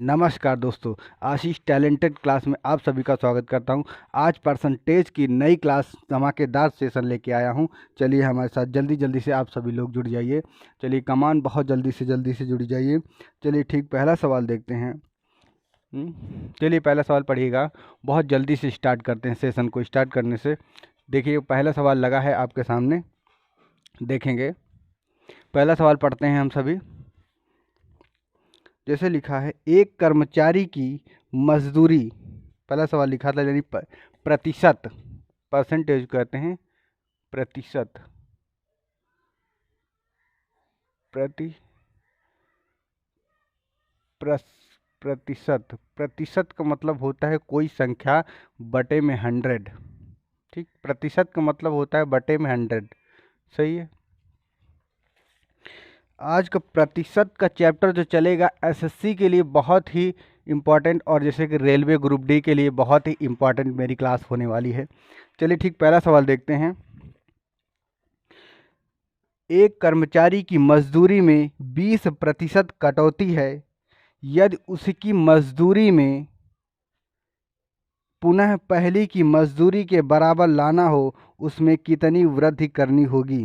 नमस्कार दोस्तों, आशीष talented class में आप सभी का स्वागत करता हूं। आज परसेंटेज की नई क्लास धमाकेदार सेशन लेके आया हूं। चलिए हमारे साथ जल्दी से आप सभी लोग जुड़ जाइए। चलिए कमान बहुत जल्दी से जुड़ जाइए। चलिए ठीक, पहला सवाल देखते हैं। चलिए पहला सवाल पढ़िएगा। बहुत जल्दी से स्टार्ट करते हैं सेशन को। स्टार्ट करने से देखिए पहला सवाल लगा है आपके सामने, देखेंगे। पहला सवाल पढ़ते हैं हम सभी। जैसे लिखा है, एक कर्मचारी की मजदूरी, पहला सवाल लिखा था यानी प्रतिशत, परसेंटेज कहते हैं, प्रतिशत, प्रतिशत, प्रतिशत का मतलब होता है कोई संख्या बटे में 100। ठीक, प्रतिशत का मतलब होता है बटे में 100। सही है। आज का प्रतिशत का चैप्टर जो चलेगा एसएससी के लिए बहुत ही इम्पॉर्टेंट, और जैसे कि रेलवे ग्रुप डी के लिए बहुत ही इम्पॉर्टेंट मेरी क्लास होने वाली है। चलिए ठीक, पहला सवाल देखते हैं। एक कर्मचारी की मजदूरी में 20% कटौती है। यदि उसकी मजदूरी में पुनः पहली की मजदूरी के बराबर लाना हो, उसमें कितनी वृद्धि करनी होगी।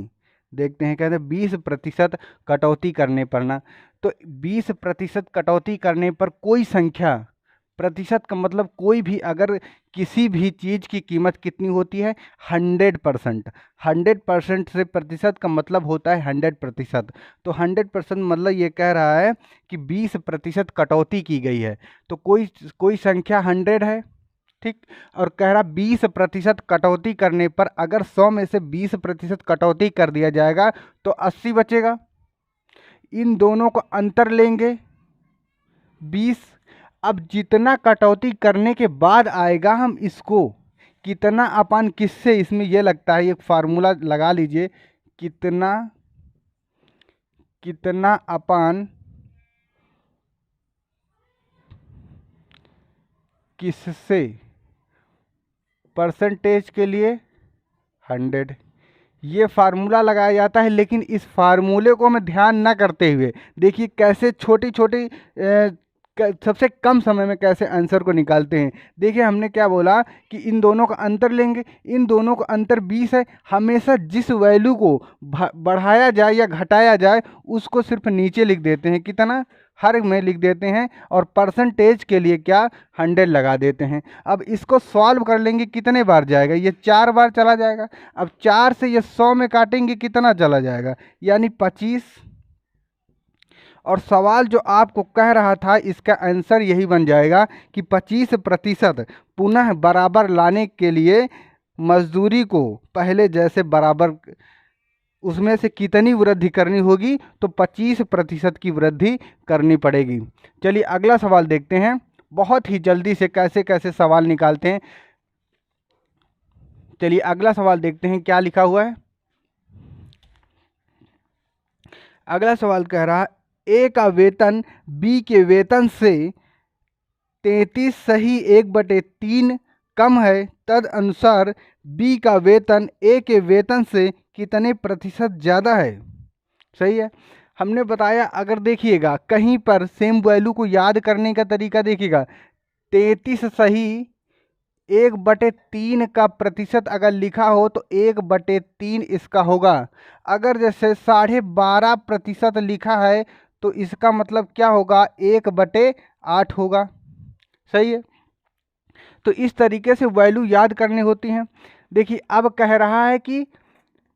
देखते हैं, कहते हैं 20% कटौती करने पर ना, तो 20% कटौती करने पर कोई संख्या, प्रतिशत का मतलब कोई भी, अगर किसी भी चीज़ की कीमत कितनी होती है 100%। 100% से प्रतिशत का मतलब होता है 100%। तो 100% मतलब ये कह रहा है कि 20% कटौती की गई है, तो कोई संख्या 100 है। ठीक, और कह रहा 20% कटौती करने पर अगर 100 में से 20% कटौती कर दिया जाएगा तो 80 बचेगा। इन दोनों को अंतर लेंगे 20। अब जितना कटौती करने के बाद आएगा, हम इसको कितना अपान किससे, इसमें यह लगता है एक फार्मूला लगा लीजिए, कितना अपान किससे, परसेंटेज के लिए 100, ये फार्मूला लगाया जाता है। लेकिन इस फार्मूले को हमें ध्यान न करते हुए देखिए कैसे छोटी छोटी सबसे कम समय में कैसे आंसर को निकालते हैं। देखिए हमने क्या बोला कि इन दोनों का अंतर लेंगे, इन दोनों का अंतर 20 है। हमेशा जिस वैल्यू को बढ़ाया जाए या घटाया जाए उसको सिर्फ नीचे लिख देते हैं, कितना, हर में लिख देते हैं, और परसेंटेज के लिए क्या 100 लगा देते हैं। अब इसको सॉल्व कर लेंगे, कितने बार जाएगा, ये 4 बार चला जाएगा। अब 4 से ये 100 में काटेंगे, कितना चला जाएगा, यानी 25। और सवाल जो आपको कह रहा था इसका आंसर यही बन जाएगा कि 25% पुनः बराबर लाने के लिए मजदूरी को पहले जैसे बराबर, उसमें से कितनी वृद्धि करनी होगी, तो 25% की वृद्धि करनी पड़ेगी। चलिए अगला सवाल देखते हैं। बहुत ही जल्दी से कैसे कैसे सवाल निकालते हैं। चलिए अगला सवाल देखते हैं क्या लिखा हुआ है। अगला सवाल कह रहा है, ए का वेतन बी के वेतन से 33 सही 1/3 कम है, तद अनुसार बी का वेतन ए के वेतन से कितने प्रतिशत ज़्यादा है। सही है। हमने बताया, अगर देखिएगा कहीं पर सेम वैल्यू को याद करने का तरीका देखिएगा, 33 सही 1/3 का प्रतिशत अगर लिखा हो तो 1/3 इसका होगा। अगर जैसे 12.5% लिखा है तो इसका मतलब क्या होगा, 1/8 होगा। सही है। तो इस तरीके से वैल्यू याद करनी होती हैं। देखिए अब कह रहा है कि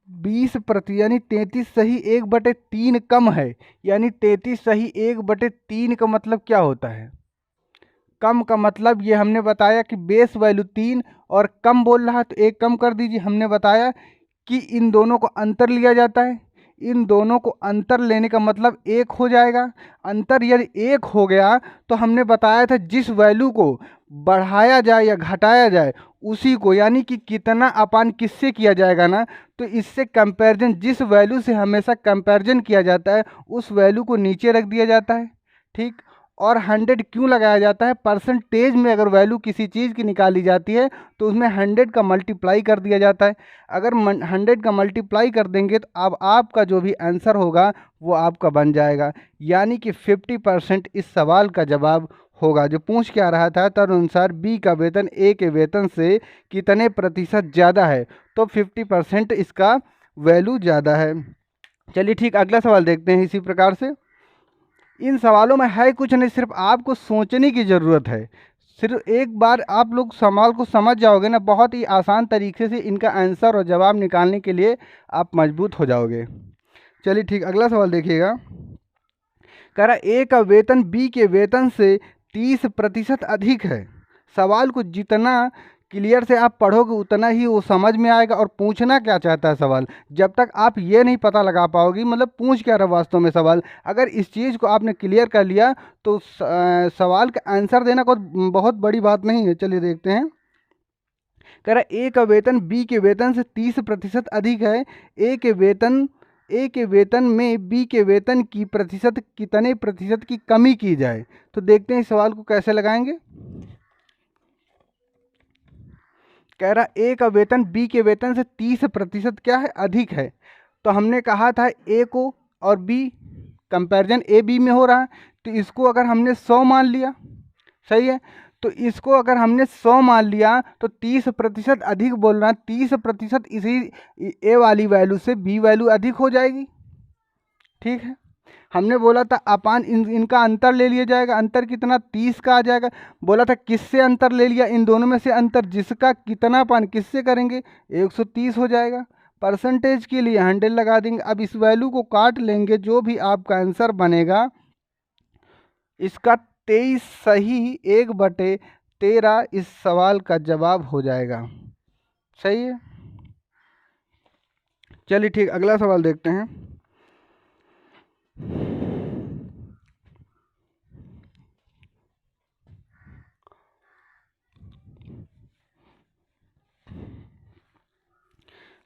20% यानी 33 सही 1/3 कम है, यानी 33 सही 1/3 का मतलब क्या होता है, कम का मतलब ये हमने बताया कि बेस वैल्यू 3 और कम बोल रहा है तो 1 कम कर दीजिए। हमने बताया कि इन दोनों को अंतर लिया जाता है, इन दोनों को अंतर लेने का मतलब 1 हो जाएगा। अंतर यदि 1 हो गया तो हमने बताया था जिस वैल्यू को बढ़ाया जाए या घटाया जाए उसी को, यानी कि कितना अपान किससे किया जाएगा ना, तो इससे कंपैरिजन, जिस वैल्यू से हमेशा कंपैरिजन किया जाता है उस वैल्यू को नीचे रख दिया जाता है। ठीक, और 100 क्यों लगाया जाता है, परसेंटेज में अगर वैल्यू किसी चीज़ की निकाली जाती है तो उसमें 100 का मल्टीप्लाई कर दिया जाता है। अगर 100 का मल्टीप्लाई कर देंगे तो अब आपका जो भी आंसर होगा वो आपका बन जाएगा, यानी कि 50% इस सवाल का जवाब होगा। जो पूछ क्या रहा था, तदनुसार बी का वेतन ए के वेतन से कितने प्रतिशत ज़्यादा है, तो 50% इसका वैल्यू ज़्यादा है। चलिए ठीक, अगला सवाल देखते हैं इसी प्रकार से। इन सवालों में है कुछ नहीं, सिर्फ आपको सोचने की ज़रूरत है। सिर्फ एक बार आप लोग सवाल को समझ जाओगे ना, बहुत ही आसान तरीके से इनका आंसर और जवाब निकालने के लिए आप मजबूत हो जाओगे। चलिए ठीक, अगला सवाल देखिएगा। कह रहा ए का वेतन बी के वेतन से 30% अधिक है। सवाल को जितना क्लियर से आप पढ़ोगे उतना ही वो समझ में आएगा। और पूछना क्या चाहता है सवाल, जब तक आप ये नहीं पता लगा पाओगी मतलब पूछ क्या रहा वास्तव में सवाल, अगर इस चीज़ को आपने क्लियर कर लिया तो सवाल का आंसर देना कोई बहुत बड़ी बात नहीं है। चलिए देखते हैं। कह रहा ए का वेतन बी के वेतन से 30% अधिक है। ए के वेतन में बी के वेतन की प्रतिशत कितने प्रतिशत की कमी की जाए। तो देखते हैं इस सवाल को कैसे लगाएंगे। कह रहा ए का वेतन बी के वेतन से 30% क्या है, अधिक है। तो हमने कहा था ए को और बी कंपैरिजन ए बी में हो रहा है, तो इसको अगर हमने 100 मान लिया, सही है, तो इसको अगर हमने 100 मान लिया तो 30% अधिक बोल रहा है, 30% इसी ए वाली वैल्यू से बी वैल्यू अधिक हो जाएगी। ठीक है, हमने बोला था अपान इनका अंतर ले लिया जाएगा। अंतर कितना, 30 का आ जाएगा। बोला था किससे अंतर ले लिया, इन दोनों में से अंतर, जिसका कितना पान किससे करेंगे, 130 हो जाएगा। परसेंटेज के लिए 100 लगा देंगे। अब इस वैल्यू को काट लेंगे, जो भी आपका आंसर बनेगा इसका 23 सही 1/13 इस सवाल का जवाब हो जाएगा। सही है। चलिए ठीक, अगला सवाल देखते हैं।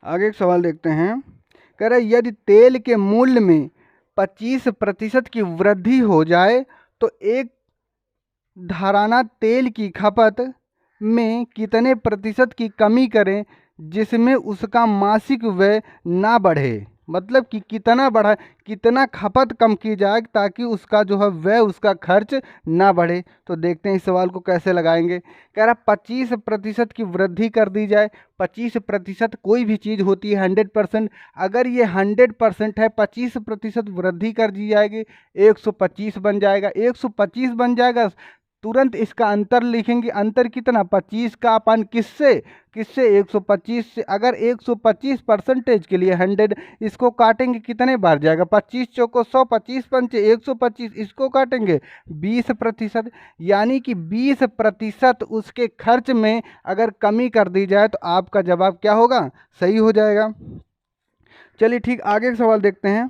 आगे एक सवाल देखते हैं। कह रहे यदि तेल के मूल्य में 25% की वृद्धि हो जाए तो एक धाराना तेल की खपत में कितने प्रतिशत की कमी करें जिसमें उसका मासिक व्यय ना बढ़े। मतलब कि कितना बढ़ा, कितना खपत कम की जाए ताकि उसका जो है व्यय, उसका खर्च ना बढ़े। तो देखते हैं इस सवाल को कैसे लगाएंगे। कह रहा 25% की वृद्धि कर दी जाए। 25% कोई भी चीज़ होती है 100%, अगर ये 100% है, 25% वृद्धि कर दी जाएगी, 125 बन जाएगा। 125 बन जाएगा, तुरंत इसका अंतर लिखेंगे। अंतर कितना, 25 का अपन किससे किससे 125 से। अगर 125% के लिए 100, इसको काटेंगे कितने बार जाएगा, 25 चौको 100, 25 पंचे 125, इसको काटेंगे 20%। यानी कि 20% उसके खर्च में अगर कमी कर दी जाए तो आपका जवाब क्या होगा, सही हो जाएगा। चलिए ठीक, आगे का सवाल देखते हैं।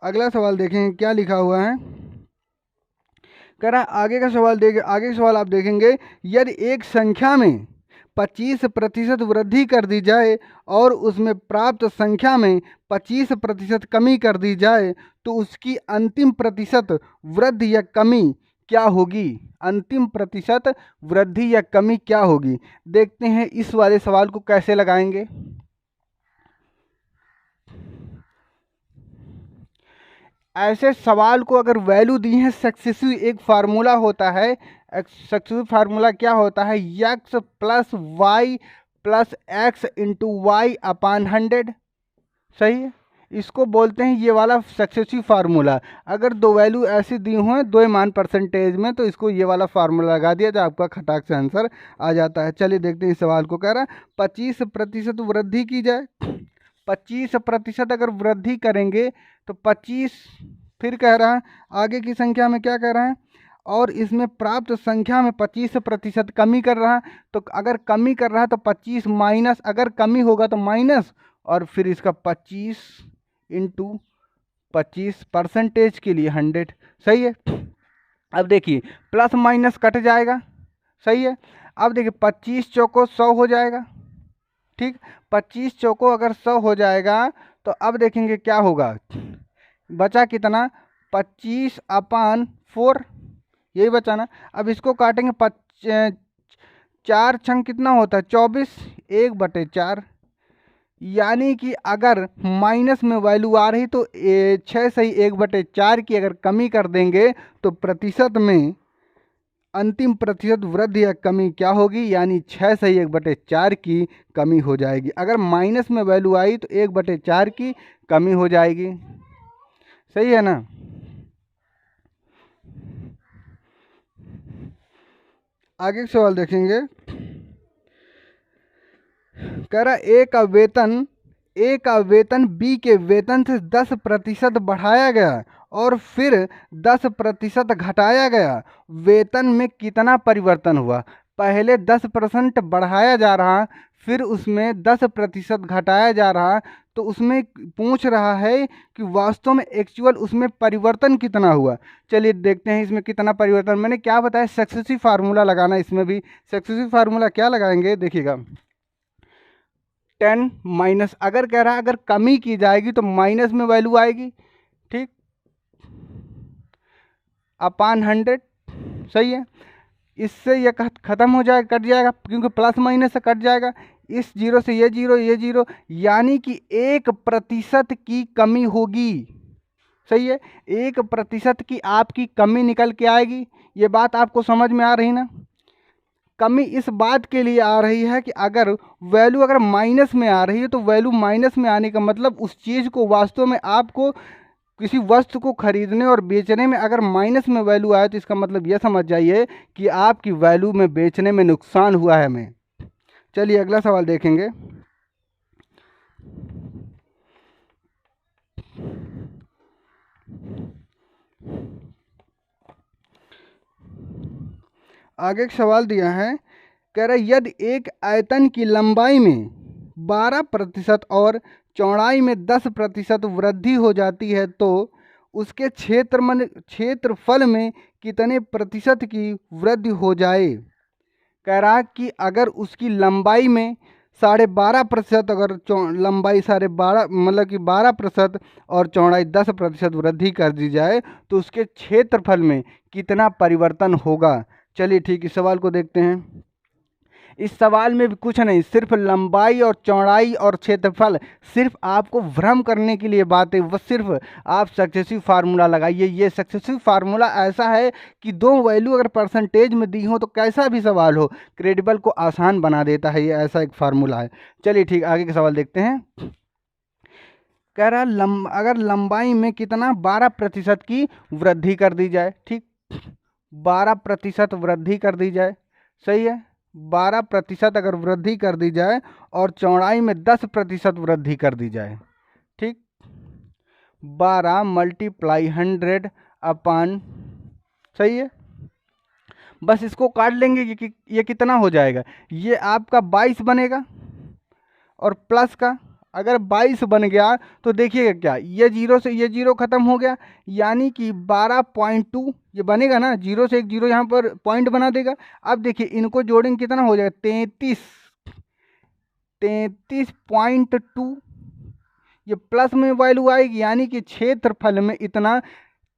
अगला सवाल देखें क्या लिखा हुआ है। कह रहा आगे का सवाल आप देखेंगे। यदि एक संख्या में 25% वृद्धि कर दी जाए और उसमें प्राप्त संख्या में 25% कमी कर दी जाए तो उसकी अंतिम प्रतिशत वृद्धि या कमी क्या होगी। अंतिम प्रतिशत वृद्धि या कमी क्या होगी। देखते हैं इस वाले सवाल को कैसे लगाएंगे। ऐसे सवाल को अगर वैल्यू दी है, सक्सेसिव एक फार्मूला होता है। सक्सेसिव फार्मूला क्या होता है, x plus y plus x into y upon 100। सही है, इसको बोलते हैं ये वाला सक्सेसिव फार्मूला। अगर दो वैल्यू ऐसी दी हुई हैं, दो मान परसेंटेज में, तो इसको ये वाला फार्मूला लगा दिया तो आपका खटाक से आंसर आ जाता है। चलिए देखते हैं इस सवाल को। कह रहा है 25% वृद्धि की जाए। 25% अगर वृद्धि करेंगे तो 25, फिर कह रहा है आगे की संख्या में क्या कह रहा है, और इसमें प्राप्त संख्या में 25% कमी कर रहा है। तो अगर कमी कर रहा है तो 25 माइनस, अगर कमी होगा तो माइनस, और फिर इसका 25 इंटू 25 परसेंटेज के लिए 100। सही है। अब देखिए प्लस माइनस कट जाएगा। सही है। अब देखिए 25 चौको 100 हो जाएगा। ठीक, 25 चौको अगर 100 हो जाएगा तो अब देखेंगे क्या होगा, बचा कितना, 25/4, यही बचा ना। अब इसको काटेंगे, 4 छंग कितना होता है, 24, 1/4। यानी कि अगर माइनस में वैल्यू आ रही तो 6 से ही 1/4 की अगर कमी कर देंगे तो प्रतिशत में अंतिम प्रतिशत वृद्धि या कमी क्या होगी, यानी 6 से ही 1/4 की कमी हो जाएगी। अगर माइनस में वैल्यू आई तो 1/4 की कमी हो जाएगी। सही है ना। आगे सवाल देखेंगे। कह रहा ए का वेतन बी के वेतन से 10% बढ़ाया गया और फिर 10% घटाया गया, वेतन में कितना परिवर्तन हुआ। पहले 10% बढ़ाया जा रहा, फिर उसमें 10% घटाया जा रहा, तो उसमें पूछ रहा है कि वास्तव में एक्चुअल उसमें परिवर्तन कितना हुआ। चलिए देखते हैं इसमें कितना परिवर्तन। मैंने क्या बताया, सक्सेसिव फार्मूला लगाना। इसमें भी सक्सेसिव फार्मूला क्या लगाएंगे, देखिएगा। 10 माइनस, अगर कह रहा है अगर कमी की जाएगी तो माइनस में वैल्यू आएगी, ठीक, अपान 100। सही है। इससे ये खत्म हो जाएगा, कट जाएगा, क्योंकि प्लस माइनस से कट जाएगा। इस जीरो से ये जीरो, ये जीरो, यानी कि 1% की कमी होगी। सही है। 1% की आपकी कमी निकल के आएगी। ये बात आपको समझ में आ रही ना। कमी इस बात के लिए आ रही है कि अगर वैल्यू अगर माइनस में आ रही है तो वैल्यू माइनस में आने का मतलब उस चीज़ को वास्तव में आपको किसी वस्तु को खरीदने और बेचने में अगर माइनस में वैल्यू आए तो इसका मतलब यह समझ जाइए कि आपकी वैल्यू में बेचने में नुकसान हुआ है हमें। चलिए अगला सवाल देखेंगे। आगे एक सवाल दिया है। कह रहा है यदि एक आयतन की लंबाई में 12% और चौड़ाई में 10% वृद्धि हो जाती है तो उसके क्षेत्रफल में कितने प्रतिशत की वृद्धि हो जाए। कह रहा कि अगर उसकी लंबाई में 12.5%, अगर लंबाई 12.5 मतलब कि 12% और चौड़ाई 10% वृद्धि कर दी जाए तो उसके क्षेत्रफल में कितना परिवर्तन होगा। चलिए ठीक, इस सवाल को देखते हैं। इस सवाल में भी कुछ नहीं, सिर्फ लंबाई और चौड़ाई और क्षेत्रफल, सिर्फ आपको भ्रम करने के लिए बात है। वो सिर्फ आप सक्सेसिव फार्मूला लगाइए। ये सक्सेसिव फार्मूला ऐसा है कि दो वैल्यू अगर परसेंटेज में दी हो तो कैसा भी सवाल हो क्रेडिबल को आसान बना देता है। ये ऐसा एक फार्मूला है। चलिए ठीक, आगे के सवाल देखते हैं। कह रहा अगर लंबाई में कितना 12% की वृद्धि कर दी जाए, ठीक, 12% वृद्धि कर दी जाए। सही है। 12% अगर वृद्धि कर दी जाए और चौड़ाई में 10% वृद्धि कर दी जाए, ठीक, 12 × 100 अपान, सही है। बस इसको काट लेंगे कि ये कितना हो जाएगा, ये आपका 22 बनेगा और प्लस का अगर 22 बन गया तो देखिएगा क्या, ये जीरो से ये जीरो खत्म हो गया, यानी कि 12.2 ये बनेगा ना। जीरो से एक जीरो यहाँ पर पॉइंट बना देगा। अब देखिए इनको जोड़ेंगे कितना हो जाएगा, 33.2। ये प्लस में वैल्यू आएगी, यानी कि क्षेत्रफल में इतना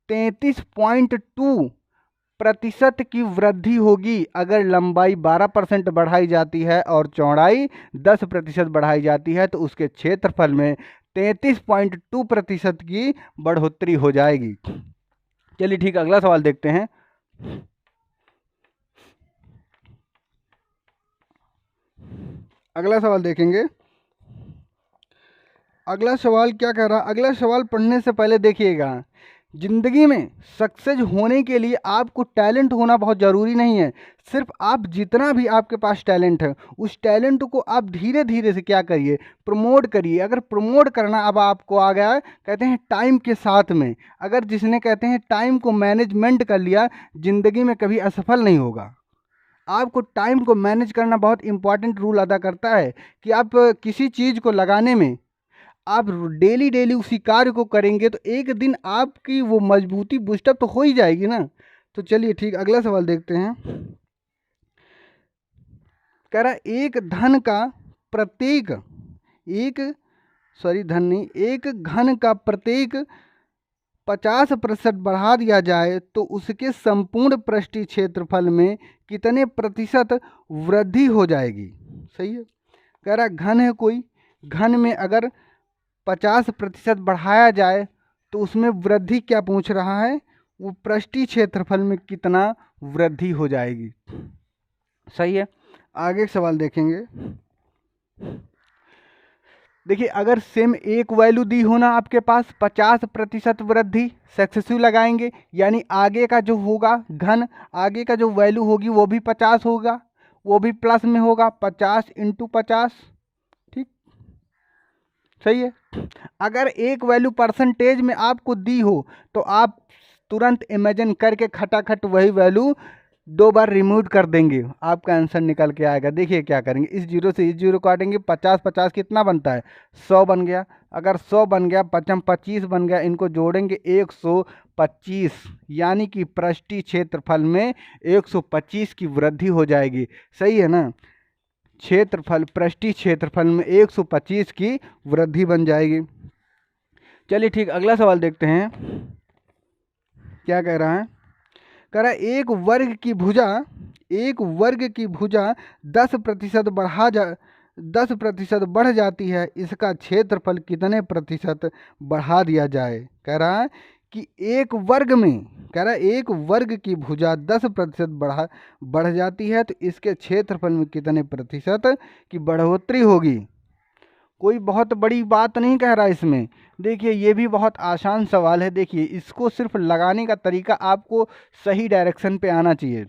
33.2% की वृद्धि होगी अगर लंबाई 12% बढ़ाई जाती है और चौड़ाई 10% बढ़ाई जाती है तो उसके क्षेत्रफल में 33.2% की बढ़ोतरी हो जाएगी। चलिए ठीक, अगला सवाल देखते हैं। अगला सवाल देखेंगे। अगला सवाल क्या कह रहा, अगला सवाल पढ़ने से पहले देखिएगा, जिंदगी में सक्सेस होने के लिए आपको टैलेंट होना बहुत ज़रूरी नहीं है। सिर्फ आप जितना भी आपके पास टैलेंट है उस टैलेंट को आप धीरे धीरे से क्या करिए, प्रमोट करिए। अगर प्रमोट करना अब आपको आ गया है, कहते हैं टाइम के साथ में, अगर जिसने कहते हैं टाइम को मैनेजमेंट कर लिया ज़िंदगी में कभी असफल नहीं होगा। आपको टाइम को मैनेज करना बहुत इंपॉर्टेंट रोल अदा करता है कि आप किसी चीज़ को लगाने में आप डेली डेली उसी कार्य को करेंगे तो एक दिन आपकी वो मजबूती बूस्टअप तो हो ही जाएगी ना। तो चलिए ठीक, अगला सवाल देखते हैं। कह रहा एक घन का प्रत्येक 50% बढ़ा दिया जाए तो उसके संपूर्ण पृष्ठीय क्षेत्रफल में कितने प्रतिशत वृद्धि हो जाएगी। सही है। कह रहा घन है कोई, घन में अगर 50% बढ़ाया जाए तो उसमें वृद्धि क्या पूछ रहा है, वो पृष्ठीय क्षेत्रफल में कितना वृद्धि हो जाएगी। सही है। आगे एक सवाल देखेंगे। देखिए अगर सेम एक वैल्यू दी हो ना आपके पास 50% वृद्धि, सक्सेसिव लगाएंगे, यानी आगे का जो होगा घन, आगे का जो वैल्यू होगी वो भी 50 होगा, वो भी प्लस में होगा, 50 × 50। ठीक, सही है। अगर एक वैल्यू परसेंटेज में आपको दी हो तो आप तुरंत इमेजिन करके खटाखट वही वैल्यू 2 बार रिमूव कर देंगे, आपका आंसर निकल के आएगा। देखिए क्या करेंगे, इस जीरो से इस जीरो काटेंगे, 50 50 कितना बनता है, 100 बन गया। अगर 100 बन गया, 55 25 बन गया, इनको जोड़ेंगे 125, यानी कि पृष्ठीय क्षेत्रफल में 125 की वृद्धि हो जाएगी। सही है ना, क्षेत्रफल पृष्ठीय क्षेत्रफल में 125 की वृद्धि बन जाएगी। चलिए ठीक, अगला सवाल देखते हैं क्या कह रहा है। कह रहा है एक वर्ग की भुजा 10% 10% बढ़ जाती है, इसका क्षेत्रफल कितने प्रतिशत बढ़ा दिया जाए। कह रहा है कि एक वर्ग में, कह रहा है एक वर्ग की भुजा 10% बढ़ जाती है तो इसके क्षेत्रफल में कितने प्रतिशत की बढ़ोतरी होगी। कोई बहुत बड़ी बात नहीं कह रहा इसमें। देखिए ये भी बहुत आसान सवाल है। देखिए इसको सिर्फ लगाने का तरीका आपको सही डायरेक्शन पे आना चाहिए।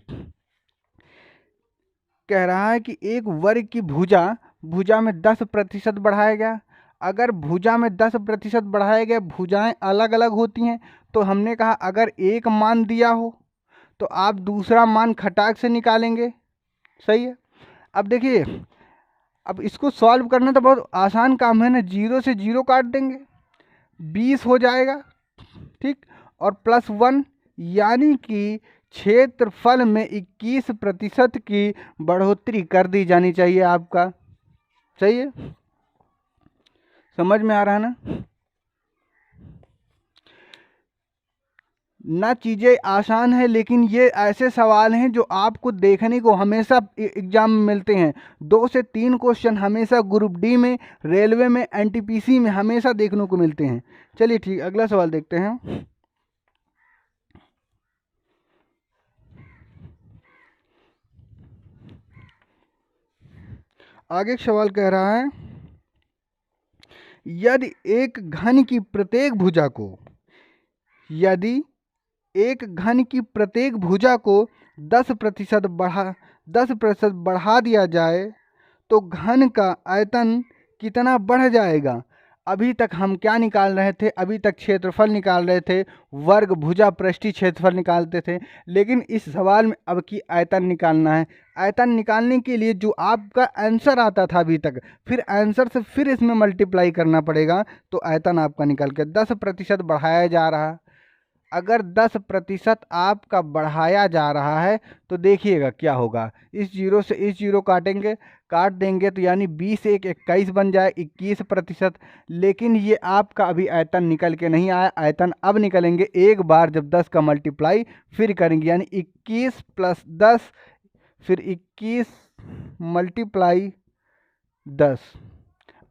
कह रहा है कि एक वर्ग की भुजा में 10% बढ़ाया गया। अगर भुजा में 10% बढ़ाया गया, भुजाएं अलग अलग होती हैं, तो हमने कहा अगर एक मान दिया हो तो आप दूसरा मान खटाक से निकालेंगे। सही है। अब देखिए, अब इसको सॉल्व करना तो बहुत आसान काम है ना, 0 से 0 काट देंगे, 20 हो जाएगा। ठीक, और +1, यानी कि क्षेत्रफल में 21% की बढ़ोतरी कर दी जानी चाहिए आपका। सही है, समझ में आ रहा है ना चीज़ें आसान है, लेकिन ये ऐसे सवाल हैं जो आपको देखने को हमेशा एग्जाम में मिलते हैं। 2 से 3 क्वेश्चन हमेशा ग्रुप डी में, रेलवे में, एनटीपीसी में हमेशा देखने को मिलते हैं। चलिए ठीक, अगला सवाल देखते हैं। आगे एक सवाल कह रहा है, यदि एक घन की प्रत्येक भुजा को 10% बढ़ा दिया जाए तो घन का आयतन कितना बढ़ जाएगा। अभी तक हम क्या निकाल रहे थे, अभी तक क्षेत्रफल निकाल रहे थे, वर्ग भुजा पृष्ठीय क्षेत्रफल निकालते थे, लेकिन इस सवाल में अब की आयतन निकालना है। आयतन निकालने के लिए जो आपका आंसर आता था अभी तक, फिर आंसर से फिर इसमें मल्टीप्लाई करना पड़ेगा, तो आयतन आपका निकल के 10% बढ़ाया जा रहा है। अगर 10% आपका बढ़ाया जा रहा है तो देखिएगा क्या होगा, इस जीरो से इस जीरो काट देंगे तो यानी 20 1 21 बन जाए, 21%। लेकिन ये आपका अभी आयतन निकल के नहीं आया, आयतन अब निकलेंगे एक बार जब 10 का मल्टीप्लाई फिर करेंगे, यानी 21 + 10 फिर 21 × 10,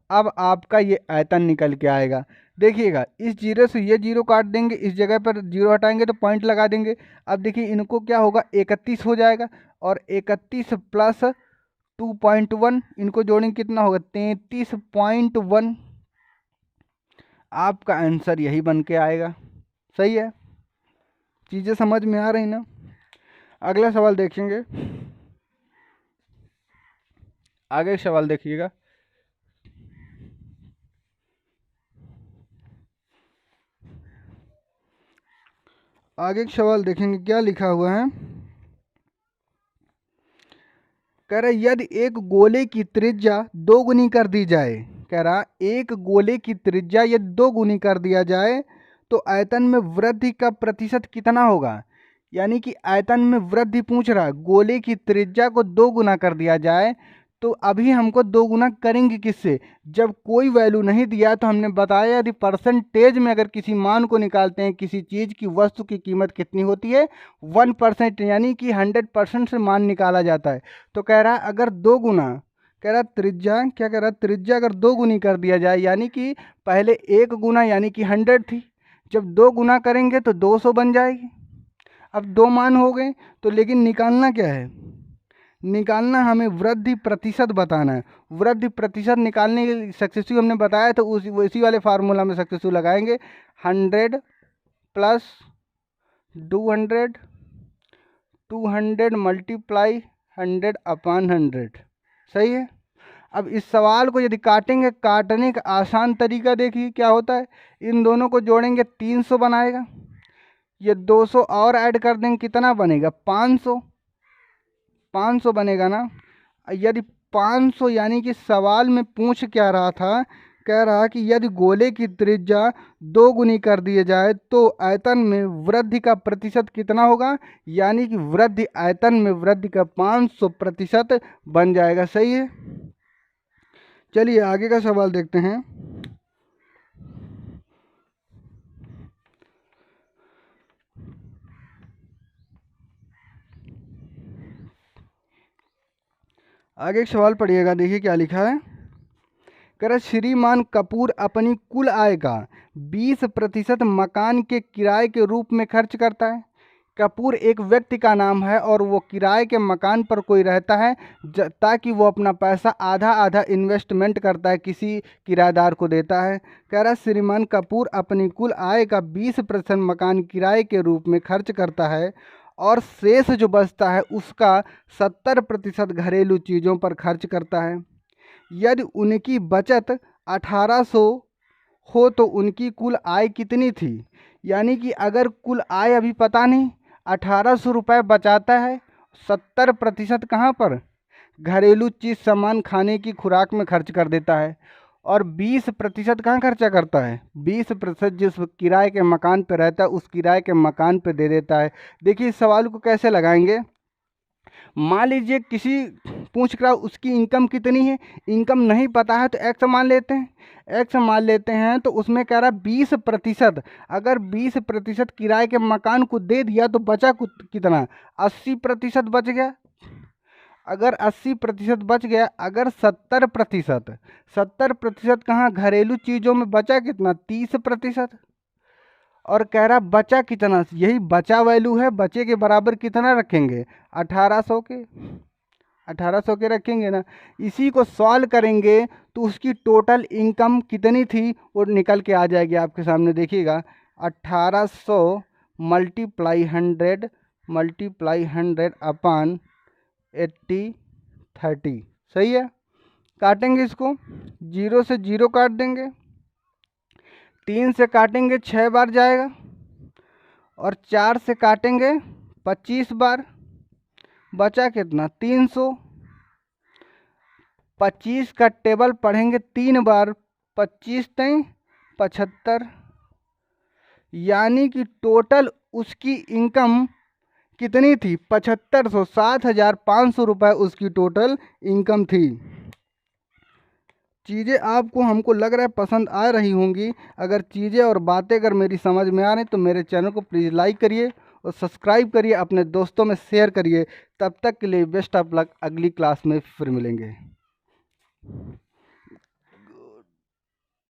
अब आपका ये आयतन निकल के आएगा। देखिएगा इस जीरो से ये जीरो काट देंगे, इस जगह पर जीरो हटाएंगे तो पॉइंट लगा देंगे। अब देखिए इनको क्या होगा, 31 हो जाएगा, और 31 + 2.1 इनको जोड़ेंगे कितना होगा, 33.1। आपका आंसर यही बन के आएगा। सही है, चीज़ें समझ में आ रही ना। अगला सवाल देखेंगे, आगे सवाल देखिएगा। आगे एक सवाल देखेंगे क्या लिखा हुआ है। कह रहा यदि एक गोले की त्रिज्या 2 गुनी कर दी जाए, कह रहा एक गोले की त्रिज्या यदि 2 गुनी कर दिया जाए तो आयतन में वृद्धि का प्रतिशत कितना होगा। यानी कि आयतन में वृद्धि पूछ रहा है, गोले की त्रिज्या को 2 गुना कर दिया जाए तो अभी हमको 2 गुना करेंगे किससे, जब कोई वैल्यू नहीं दिया तो हमने बताया यदि परसेंटेज में अगर किसी मान को निकालते हैं, किसी चीज़ की वस्तु की कीमत कितनी होती है 1%, यानी कि 100% से मान निकाला जाता है। तो कह रहा है अगर 2 गुना कह रहा त्रिज्या, क्या कह रहा त्रिज्या अगर 2 गुनी कर दिया जाए, यानी कि पहले 1 गुना यानी कि 100 थी, जब 2 गुना करेंगे तो 200 बन जाएगी। अब 2 मान हो गए, तो लेकिन निकालना क्या है, निकालना हमें वृद्धि प्रतिशत बताना है। वृद्धि प्रतिशत निकालने के लिए सक्सेसिव हमने बताया तो उसी वाले फार्मूला में सक्सेसिव लगाएंगे। 100 प्लस 200, 200 मल्टीप्लाई 100 अपॉन 100, सही है। अब इस सवाल को यदि काटेंगे, काटने का आसान तरीका देखिए क्या होता है, इन दोनों को जोड़ेंगे 300 बनाएगा, ये 200 और ऐड कर देंगे, कितना बनेगा 500, 500 बनेगा ना। यदि 500 यानी कि सवाल में पूछ क्या रहा था, कह रहा कि यदि गोले की त्रिज्या 2 गुनी कर दिए जाए तो आयतन में वृद्धि का प्रतिशत कितना होगा, यानी कि वृद्धि आयतन में वृद्धि का 500% बन जाएगा, सही है। चलिए आगे का सवाल देखते हैं। आगे एक सवाल पढ़िएगा, देखिए क्या लिखा है। कह रहा श्रीमान कपूर अपनी कुल आय का 20% मकान के किराए के रूप में खर्च करता है। कपूर एक व्यक्ति का नाम है और वो किराए के मकान पर कोई रहता है ताकि वो अपना पैसा आधा आधा इन्वेस्टमेंट करता है, किसी किराएदार को देता है। कह रहा श्रीमान कपूर अपनी कुल आय का 20% मकान किराए के रूप में खर्च करता है और शेष जो बचता है उसका 70% घरेलू चीज़ों पर खर्च करता है। यदि उनकी बचत 1800 हो तो उनकी कुल आय कितनी थी, यानी कि अगर कुल आय अभी पता नहीं, 1800 रुपये बचाता है, 70% कहाँ पर, घरेलू चीज़ सामान खाने की खुराक में खर्च कर देता है, और 20% कहाँ खर्चा करता है, 20% जिस किराए के मकान पर रहता है उस किराए के मकान पर दे देता है। देखिए इस सवाल को कैसे लगाएंगे। मान लीजिए किसी पूछ रहा उसकी इनकम कितनी है, इनकम नहीं पता है तो एक्स मान लेते हैं, एक्स मान लेते हैं तो उसमें कह रहा 20%, अगर 20% किराए के मकान को दे दिया तो बचा कितना, 80% बच गया। अगर 80% बच गया, अगर 70% कहाँ घरेलू चीज़ों में बचा कितना, 30%। और कह रहा बचा कितना, यही बचा वैल्यू है, बचे के बराबर कितना रखेंगे, 1800 के, 1800 के रखेंगे ना। इसी को सॉल्व करेंगे तो उसकी टोटल इनकम कितनी थी वो निकल के आ जाएगी आपके सामने, देखिएगा 1800 मल्टीप्लाई 100 अपॉन 80/30, सही है। काटेंगे इसको, 0 से 0 काट देंगे, 3 से काटेंगे 6 बार जाएगा, और 4 से काटेंगे 25 बार, बचा कितना 300। 25 का टेबल पढ़ेंगे 3 बार, 25 3 75, यानी कि टोटल उसकी इनकम कितनी थी, 7500, 7500 रुपये उसकी टोटल इनकम थी। चीज़ें आपको हमको लग रहा है पसंद आ रही होंगी। अगर चीज़ें और बातें अगर मेरी समझ में आ रही तो मेरे चैनल को प्लीज़ लाइक करिए और सब्सक्राइब करिए, अपने दोस्तों में शेयर करिए। तब तक के लिए बेस्ट ऑफ लक, अगली क्लास में फिर मिलेंगे।